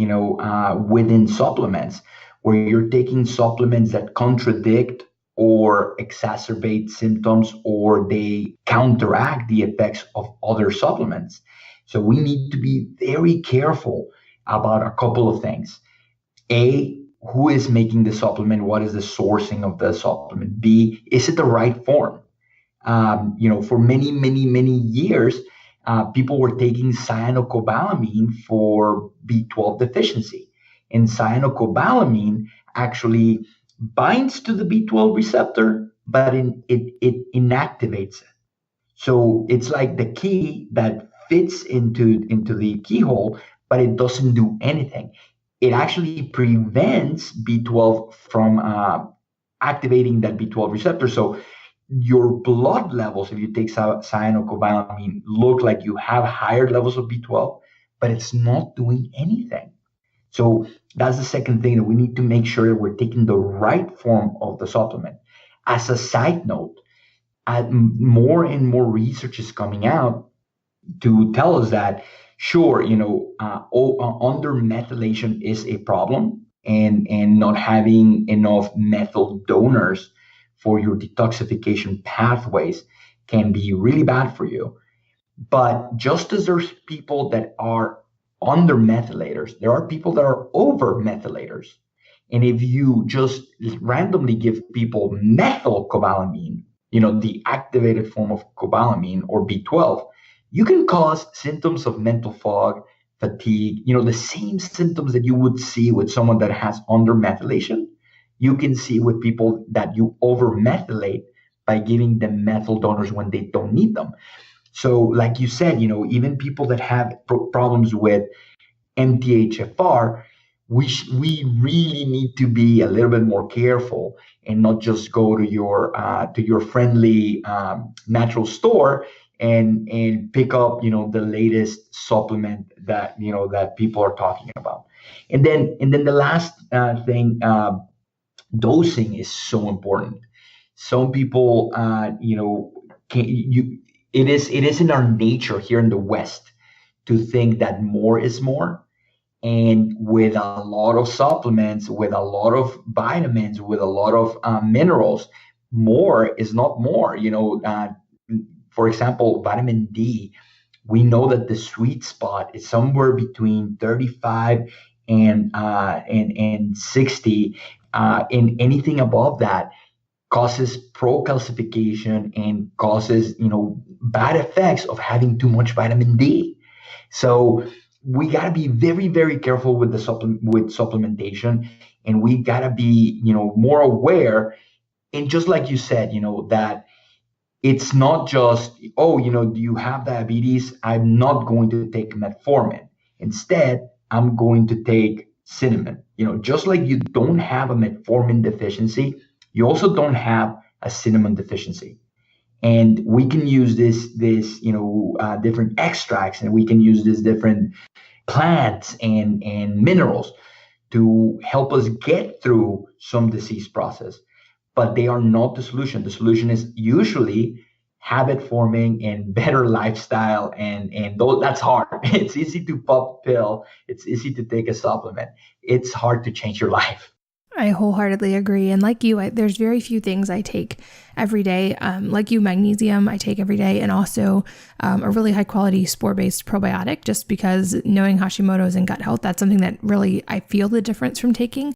within supplements, where you're taking supplements that contradict or exacerbate symptoms, or they counteract the effects of other supplements. So we need to be very careful about a couple of things. A, who is making the supplement? What is the sourcing of the supplement? B, is it the right form? For many, many, many years, people were taking cyanocobalamin for B12 deficiency. And cyanocobalamin actually binds to the B12 receptor, but it inactivates it. So it's like the key that fits into the keyhole, but it doesn't do anything. It actually prevents B12 from activating that B12 receptor. So your blood levels, if you take cyanocobalamin, look like you have higher levels of B12, but it's not doing anything. So that's the second thing, that we need to make sure that we're taking the right form of the supplement. As a side note, more and more research is coming out to tell us that, sure, undermethylation is a problem, and not having enough methyl donors for your detoxification pathways can be really bad for you. But just as there's people that are under methylators, there are people that are over methylators. And if you just randomly give people methylcobalamin, the activated form of cobalamin or B12, you can cause symptoms of mental fog, fatigue, the same symptoms that you would see with someone that has undermethylation. You can see with people that you overmethylate by giving them methyl donors when they don't need them. So like you said, even people that have problems with MTHFR, we really need to be a little bit more careful and not just go to your friendly natural store and pick up the latest supplement that that people are talking about. And then the last thing, dosing is so important. Some people it is in our nature here in the West to think that more is more. And with a lot of supplements, with a lot of vitamins, with a lot of minerals, more is not more. For example, vitamin D, we know that the sweet spot is somewhere between 35 and 60. And anything above that causes procalcification and causes bad effects of having too much vitamin D. So we got to be very, very careful with supplementation, and we got to be, more aware. And just like you said, that it's not just, do you have diabetes? I'm not going to take metformin. Instead, I'm going to take cinnamon. Just like you don't have a metformin deficiency, you also don't have a cinnamon deficiency. And we can use this different extracts, and we can use these different plants and minerals to help us get through some disease process. But they are not the solution. The solution is usually habit forming and better lifestyle. And that's hard. It's easy to pop a pill. It's easy to take a supplement. It's hard to change your life. I wholeheartedly agree. And like you, there's very few things I take every day. Like you, magnesium I take every day, and also a really high quality spore-based probiotic, just because knowing Hashimoto's and gut health, that's something that really I feel the difference from taking.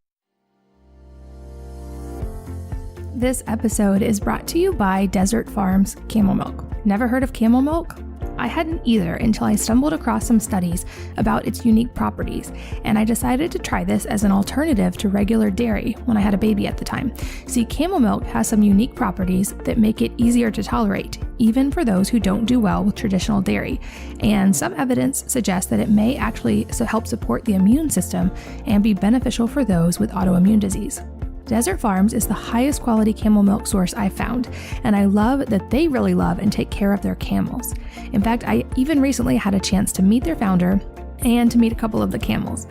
This episode is brought to you by Desert Farms Camel Milk. Never heard of camel milk? I hadn't either until I stumbled across some studies about its unique properties, and I decided to try this as an alternative to regular dairy when I had a baby at the time. See, camel milk has some unique properties that make it easier to tolerate, even for those who don't do well with traditional dairy, and some evidence suggests that it may actually help support the immune system and be beneficial for those with autoimmune disease. Desert Farms is the highest quality camel milk source I've found, and I love that they really love and take care of their camels. In fact, I even recently had a chance to meet their founder and to meet a couple of the camels.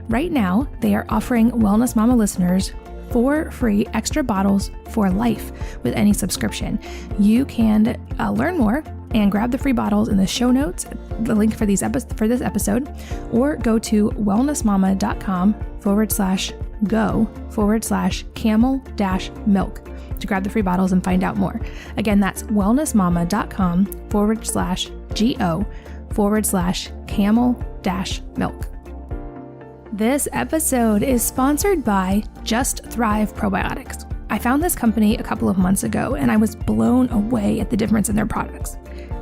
Right now, they are offering Wellness Mama listeners 4 free extra bottles for life with any subscription. You can learn more and grab the free bottles in the show notes, the link for this episode, or go to wellnessmama.com/go/camel-milk to grab the free bottles and find out more. Again, that's wellnessmama.com/go/camel-milk. This episode is sponsored by Just Thrive Probiotics. I found this company a couple of months ago, and I was blown away at the difference in their products.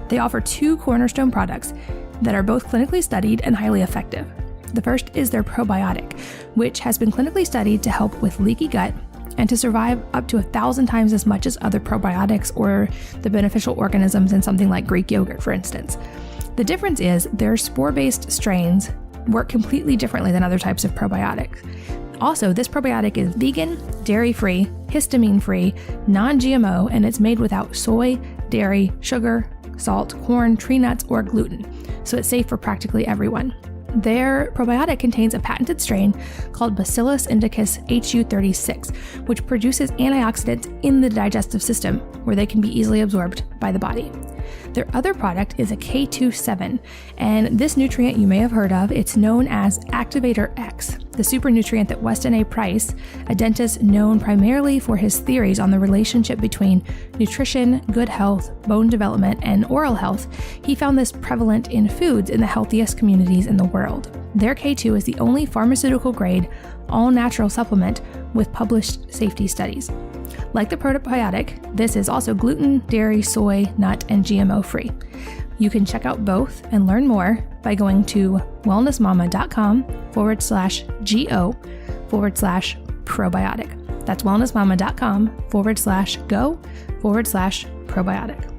They offer 2 cornerstone products that are both clinically studied and highly effective. The first is their probiotic, which has been clinically studied to help with leaky gut and to survive up to 1,000 times as much as other probiotics or the beneficial organisms in something like Greek yogurt, for instance. The difference is their spore-based strains work completely differently than other types of probiotics. Also, this probiotic is vegan, dairy-free, histamine-free, non-GMO, and it's made without soy, dairy, sugar, salt, corn, tree nuts, or gluten, so it's safe for practically everyone. Their probiotic contains a patented strain called Bacillus indicus HU36, which produces antioxidants in the digestive system where they can be easily absorbed by the body. Their other product is a K27, and this nutrient you may have heard of. It's known as Activator X, the super nutrient that Weston A. Price, a dentist known primarily for his theories on the relationship between nutrition, good health, bone development, and oral health, he found this prevalent in foods in the healthiest communities in the world. Their K2 is the only pharmaceutical-grade, all-natural supplement with published safety studies. Like the probiotic, this is also gluten, dairy, soy, nut, and GMO-free. You can check out both and learn more by going to wellnessmama.com/go/probiotic. That's wellnessmama.com/go/probiotic.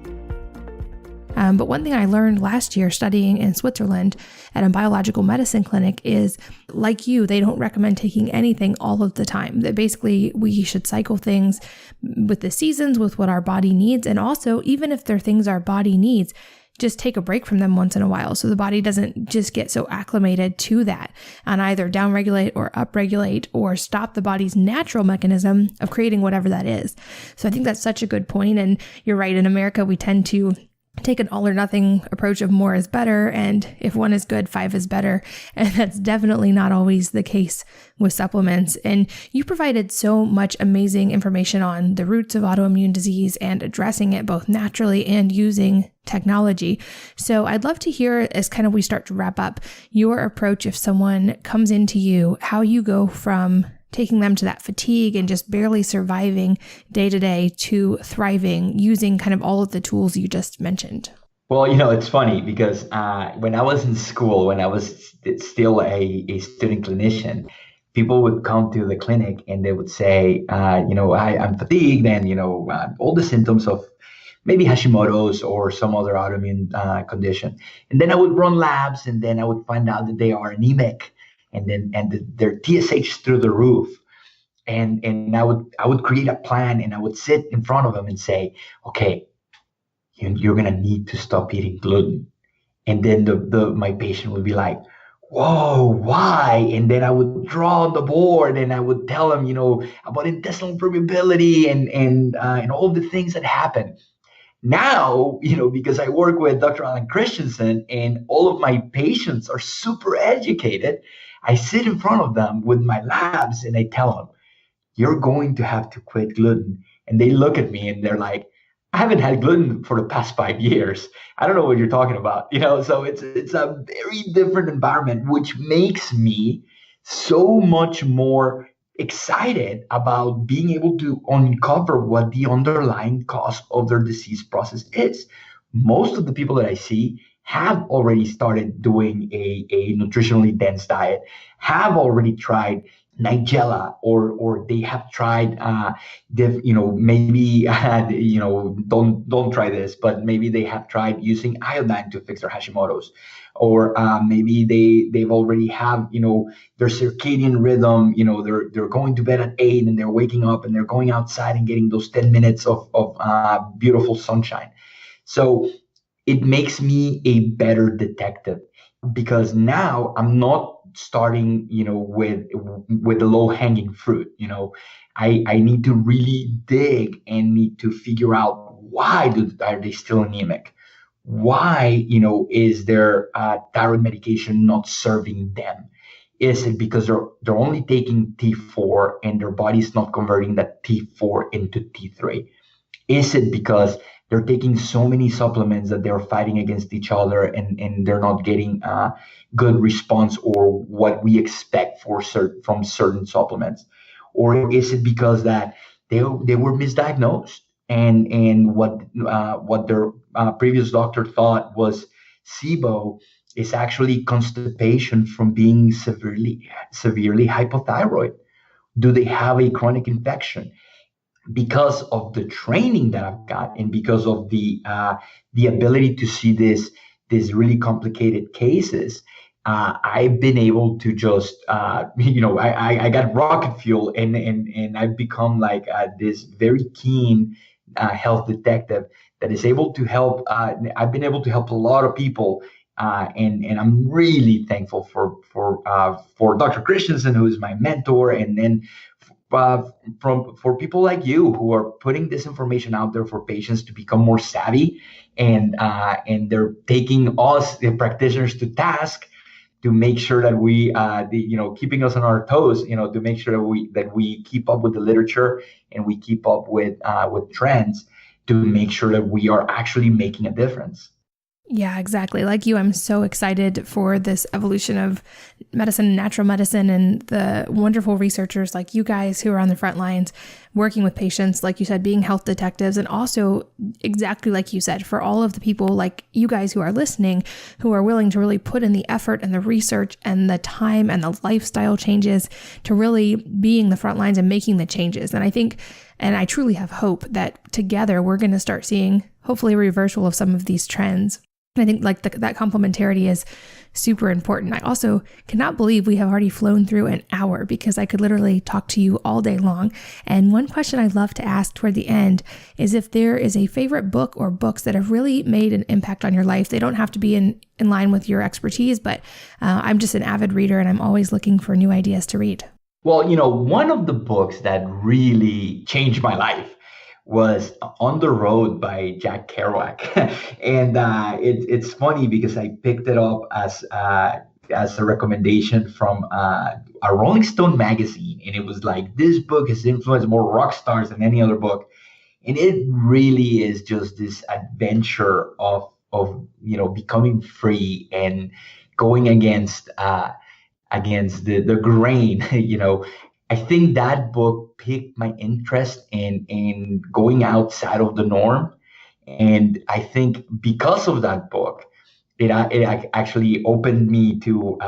But one thing I learned last year studying in Switzerland at a biological medicine clinic is, like you, they don't recommend taking anything all of the time. That basically we should cycle things with the seasons, with what our body needs. And also, even if they're things our body needs, just take a break from them once in a while so the body doesn't just get so acclimated to that and either downregulate or upregulate or stop the body's natural mechanism of creating whatever that is. So I think that's such a good point. And you're right, in America, we tend to take an all or nothing approach of more is better. And if one is good, 5 is better. And that's definitely not always the case with supplements. And you provided so much amazing information on the roots of autoimmune disease and addressing it both naturally and using technology. So I'd love to hear, as kind of we start to wrap up, your approach if someone comes into you, how you go from taking them to that fatigue and just barely surviving day to day to thriving using kind of all of the tools you just mentioned. Well, it's funny because when I was in school, when I was still a student clinician, people would come to the clinic and they would say, I'm fatigued and, all the symptoms of maybe Hashimoto's or some other autoimmune condition. And then I would run labs and then I would find out that they are anemic. And their TSH through the roof, and I would create a plan and I would sit in front of them and say, okay, you're gonna need to stop eating gluten. And then my patient would be like, whoa, why? And then I would draw on the board and I would tell them, about intestinal permeability and all the things that happen. Now, because I work with Dr. Alan Christensen and all of my patients are super educated, I sit in front of them with my labs and I tell them, you're going to have to quit gluten. And they look at me and they're like, I haven't had gluten for the past 5 years. I don't know what you're talking about. So it's a very different environment, which makes me so much more excited about being able to uncover what the underlying cause of their disease process is. Most of the people that I see have already started doing a nutritionally dense diet, have already tried Nigella, or they have tried, maybe, don't try this, but maybe they have tried using iodine to fix their Hashimoto's, or maybe they've already have, their circadian rhythm, they're going to bed at 8 and they're waking up and they're going outside and getting those 10 minutes of beautiful sunshine. So it makes me a better detective because now I'm not starting, with the low hanging fruit. I need to really dig and need to figure out why are they still anemic? Why, is their thyroid medication not serving them? Is it because they're only taking T4 and their body's not converting that T4 into T3? Is it because they're taking so many supplements that they're fighting against each other and they're not getting good response or what we expect from certain supplements? Or is it because that they were misdiagnosed and what their previous doctor thought was SIBO is actually constipation from being severely hypothyroid? Do they have a chronic infection? Because of the training that I've got and because of the ability to see these really complicated cases, I've been able to just, I got rocket fuel and I've become like this very keen health detective that is able to help. I've been able to help a lot of people. And I'm really thankful for Dr. Christensen, who is my mentor, and then for people like you who are putting this information out there for patients to become more savvy, and they're taking us, the practitioners, to task to make sure that we, keeping us on our toes, to make sure that we keep up with the literature and we keep up with trends to make sure that we are actually making a difference. Yeah, exactly. Like you, I'm so excited for this evolution of medicine, natural medicine, and the wonderful researchers like you guys who are on the front lines working with patients, like you said, being health detectives. And also, exactly like you said, for all of the people like you guys who are listening, who are willing to really put in the effort and the research and the time and the lifestyle changes to really being the front lines and making the changes. And I think, and I truly have hope that together we're going to start seeing hopefully a reversal of some of these trends. I think like that complementarity is super important. I also cannot believe we have already flown through an hour because I could literally talk to you all day long. And one question I'd love to ask toward the end is if there is a favorite book or books that have really made an impact on your life. They don't have to be in line with your expertise, but I'm just an avid reader and I'm always looking for new ideas to read. Well, one of the books that really changed my life was On the Road by Jack Kerouac. And it's funny because I picked it up as a recommendation from a Rolling Stone magazine. And it was like, this book has influenced more rock stars than any other book. And it really is just this adventure of becoming free and going against the grain. I think that book piqued my interest in going outside of the norm. And I think because of that book, it actually opened me to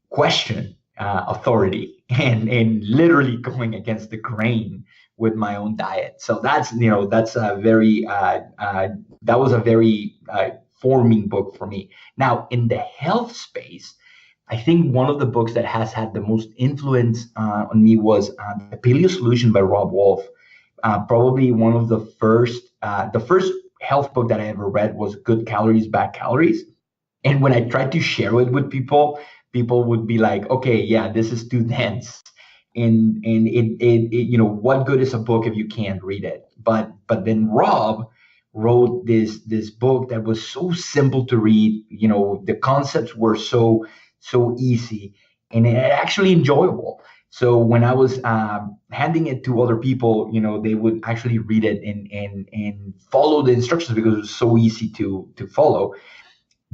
question authority and literally going against the grain with my own diet. So that was a very forming book for me. Now, in the health space, I think one of the books that has had the most influence on me was The Paleo Solution by Rob Wolf. Probably one of the first health book that I ever read was Good Calories, Bad Calories. And when I tried to share it with people would be like, okay, yeah, this is too dense. And it what good is a book if you can't read it? But then Rob wrote this book that was so simple to read. The concepts were so easy and actually enjoyable. So when I was handing it to other people, they would actually read it and follow the instructions because it was so easy to follow.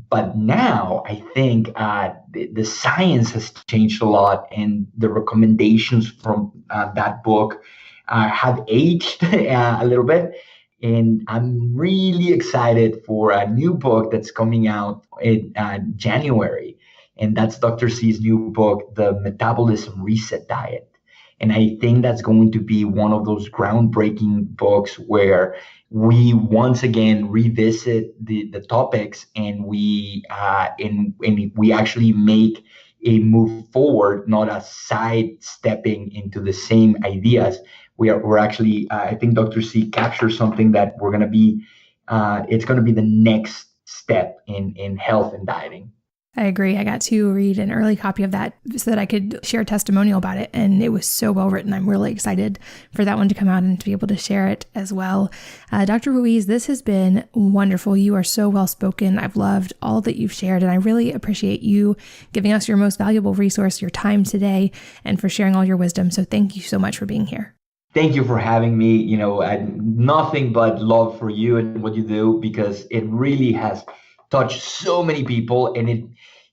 But now I think the science has changed a lot, and the recommendations from that book have aged a little bit. And I'm really excited for a new book that's coming out in January. And that's Dr. C's new book, The Metabolism Reset Diet. And I think that's going to be one of those groundbreaking books where we once again revisit the topics and we actually make a move forward, not a sidestepping into the same ideas. We're actually, I think Dr. C captures something that we're going to be, it's going to be the next step in health and dieting. I agree. I got to read an early copy of that so that I could share a testimonial about it. And it was so well written. I'm really excited for that one to come out and to be able to share it as well. Dr. Ruiz, this has been wonderful. You are so well spoken. I've loved all that you've shared. And I really appreciate you giving us your most valuable resource, your time today, and for sharing all your wisdom. So thank you so much for being here. Thank you for having me. Nothing but love for you and what you do, because it really has touched so many people. And it,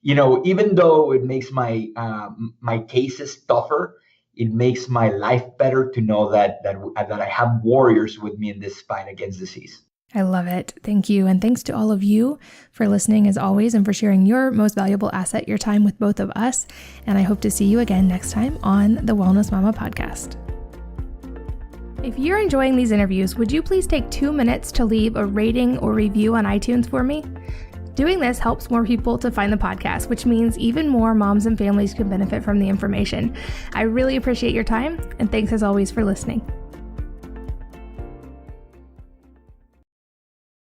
even though it makes my cases tougher, it makes my life better to know that I have warriors with me in this fight against disease. I love it. Thank you. And thanks to all of you for listening as always and for sharing your most valuable asset, your time with both of us. And I hope to see you again next time on the Wellness Mama podcast. If you're enjoying these interviews, would you please take 2 minutes to leave a rating or review on iTunes for me? Doing this helps more people to find the podcast, which means even more moms and families can benefit from the information. I really appreciate your time, and thanks as always for listening.